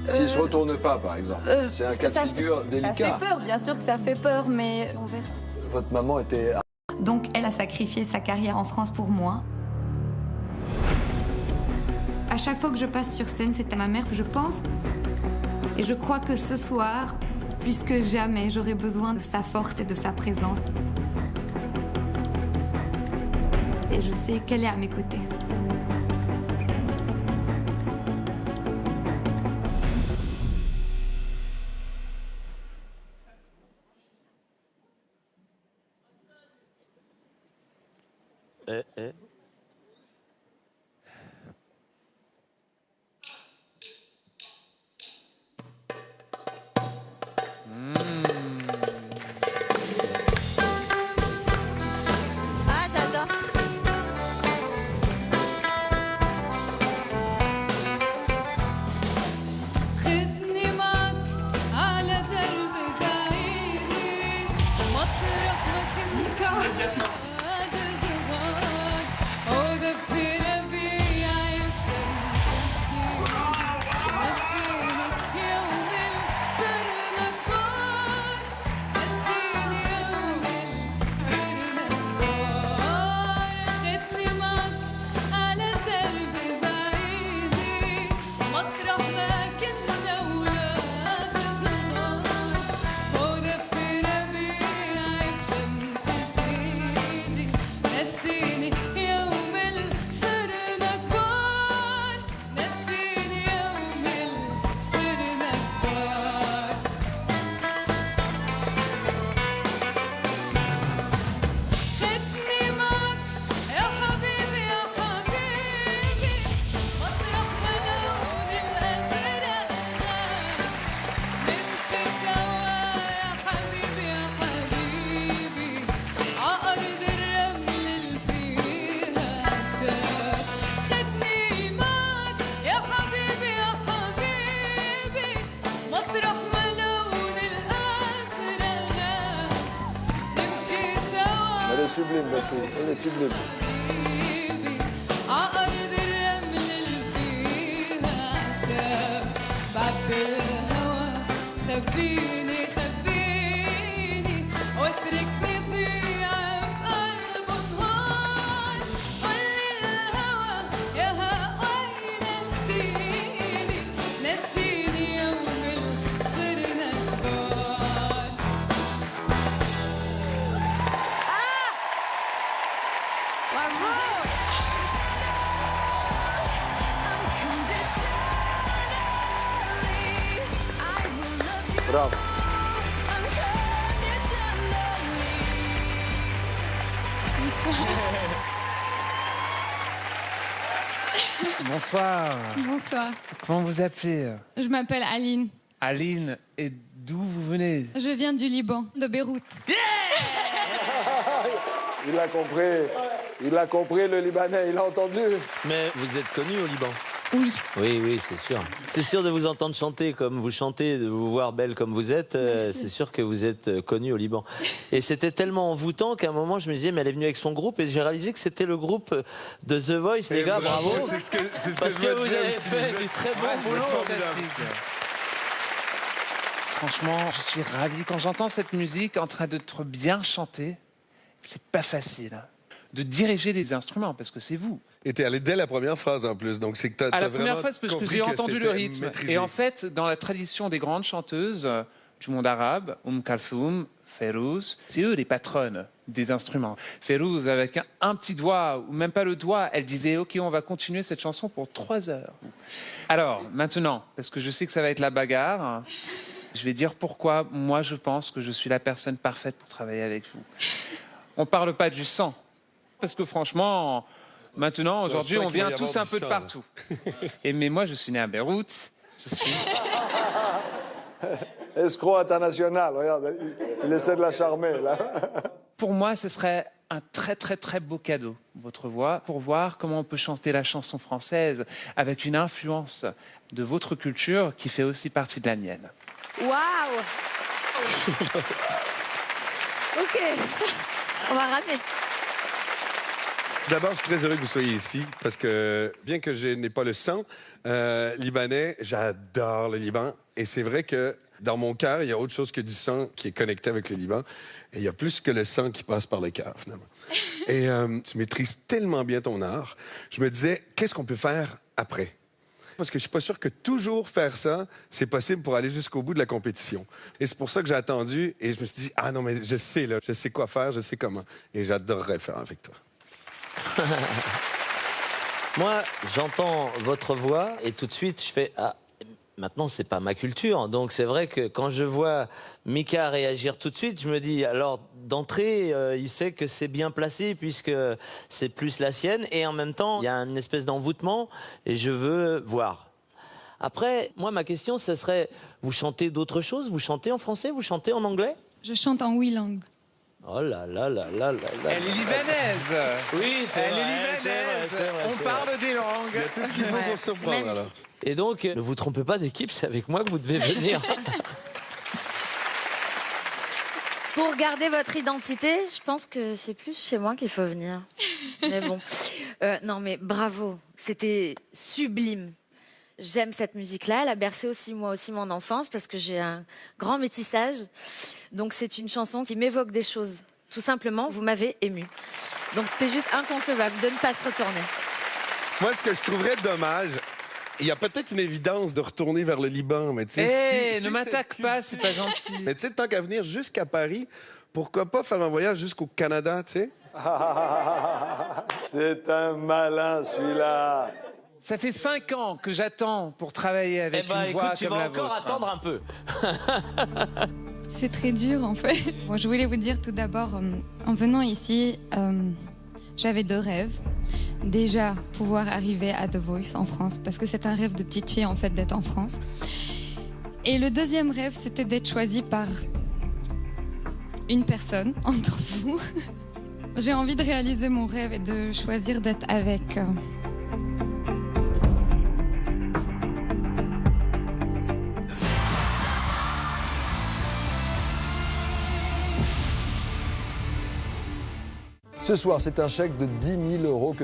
S'il ne se retourne pas, par exemple. C'est un cas de figure délicat. Ça fait peur, bien sûr que ça fait peur, mais on verra. Votre maman était... Donc, elle a sacrifié sa carrière en France pour moi. À chaque fois que je passe sur scène, c'est à ma mère que je pense. Et je crois que ce soir, plus que jamais, j'aurai besoin de sa force et de sa présence. Et je sais qu'elle est à mes côtés. Ah, j'adore. خدني معك على درب بعيد مطرح ما كنت قاعد صغار ودفي ربيع يمسكني نسيني يوم صرنا كبار نسيني يوم صرنا كبار خدني معك على درب بعيد مطرح ما كنا ولاد صغار ودفي ربيع بشمس جديدة نسيني يوم صرنا كبار نسيني يوم صرنا كبار خدني معك يا حبيبي يا حبيبي مطرح ما لون الأزرق نمشي سوا يا حبيبي يا حبيبي عأرض الرمل اللي فيها شاف خدني معك يا حبيبي يا حبيبي مطرح ما لون الأزرق نمشي سوا Elle est sublime, votre fille. Elle est sublime. حبيبي عأرض الرمل اللي فيها شاف بعد الهوى خبيني خبيني واتركني ضيع بقلبه نهار قولي الهوى يا هواي نسيني نسيني يوم صرنا كبار Bravo. Bonsoir. Bonsoir, Comment vous appelez? je m'appelle Aline. Aline, et d'où vous venez? Je viens du Liban, de Beyrouth. Il l'a compris. Il a compris, le Libanais. Il a entendu. Mais vous êtes connu au Liban? Oui. Oui, oui, c'est sûr. C'est sûr de vous entendre chanter comme vous chantez, de vous voir belle comme vous êtes. C'est sûr que vous êtes connue au Liban. Et c'était tellement envoûtant qu'à un moment, je me disais, mais elle est venue avec son groupe et j'ai réalisé que c'était le groupe de The Voice. Les gars, bravo. C'est ce que Parce je que me vous disais avez aussi, fait vous du êtes- très bon Ouais, c'est boulot. fantastique. Franchement, je suis ravi. Quand j'entends cette musique en train d'être bien chantée, c'est pas facile de diriger des instruments parce que c'est vous. Et t'es allé dès la première phrase en plus, donc c'est que t'as À la vraiment première phrase, parce que compris j'ai entendu le c'était rythme. maîtrisé. Et en fait, dans la tradition des grandes chanteuses du monde arabe, Kalthoum, Fayrouz, c'est eux les patronnes des instruments. Fayrouz, avec un petit doigt, ou même pas le doigt, elle disait « Ok, on va continuer cette chanson pour 3 heures. » Alors, maintenant, parce que je sais que ça va être la bagarre, je vais dire pourquoi moi je pense que je suis la personne parfaite pour travailler avec vous. On parle pas du sang, parce que franchement, maintenant, aujourd'hui, on vient tous un peu de partout. Mais moi, je suis né à Beyrouth. Je suis... Escroc international, regarde, il essaie de la charmer, là. Pour moi, ce serait un très, très, très beau cadeau, votre voix, pour voir comment on peut chanter la chanson française avec une influence de votre culture qui fait aussi partie de la mienne. Waouh. Ok, on va ramer. D'abord, je suis très heureux que vous soyez ici parce que, bien que je n'ai pas le sang libanais, j'adore le Liban. Et c'est vrai que dans mon cœur, il y a autre chose que du sang qui est connecté avec le Liban. Et il y a plus que le sang qui passe par le cœur, finalement. Et tu maîtrises tellement bien ton art. Je me disais, qu'est-ce qu'on peut faire après? Parce que je suis pas sûr que toujours faire ça, c'est possible pour aller jusqu'au bout de la compétition. Et c'est pour ça que j'ai attendu et je me suis dit, ah non, mais je sais, là, je sais quoi faire, je sais comment. Et j'adorerais le faire avec toi. Moi, j'entends votre voix et tout de suite, je fais ah, maintenant, c'est pas ma culture. Donc, c'est vrai que quand je vois Mika réagir tout de suite, je me dis alors d'entrée, il sait que c'est bien placé puisque c'est plus la sienne et en même temps, il y a une espèce d'envoûtement et je veux voir. Après, moi, ma question, ce serait vous chantez d'autres choses? Vous chantez en français? Vous chantez en anglais? Je chante en 8 langues. Oh là là là là là là. Elle est libanaise. Oui, c'est Elle vrai. est libanaise. On parle des langues. Il y a tout ce qu'il faut pour surprendre, alors. Et donc, ne vous trompez pas d'équipe, c'est avec moi que vous devez venir. Pour garder votre identité, je pense que c'est plus chez moi qu'il faut venir. Mais bon. Non, mais bravo. C'était sublime. J'aime cette musique-là. Elle a bercé aussi, moi aussi, mon enfance parce que j'ai un grand métissage. Donc, c'est une chanson qui m'évoque des choses. Tout simplement, vous m'avez émue. Donc, c'était juste inconcevable de ne pas se retourner. Moi, ce que je trouverais dommage, il y a peut-être une évidence de retourner vers le Liban, mais tu sais... Hé, si ne m'attaque cette pas, c'est pas gentil. Mais tu sais, tant qu'à venir jusqu'à Paris, pourquoi pas faire un voyage jusqu'au Canada, tu sais? C'est un malin, celui-là. Ça fait 5 ans que j'attends pour travailler avec une écoute, voix tu comme vas la encore vôtre. attendre un peu. C'est très dur en fait. Bon, je voulais vous dire tout d'abord, en venant ici, j'avais 2 rêves. Déjà, pouvoir arriver à The Voice en France, parce que c'est un rêve de petite fille en fait d'être en France. Et le deuxième rêve, c'était d'être choisie par une personne entre vous. J'ai envie de réaliser mon rêve et de choisir d'être avec... Ce soir, c'est un chèque de 10 000 € que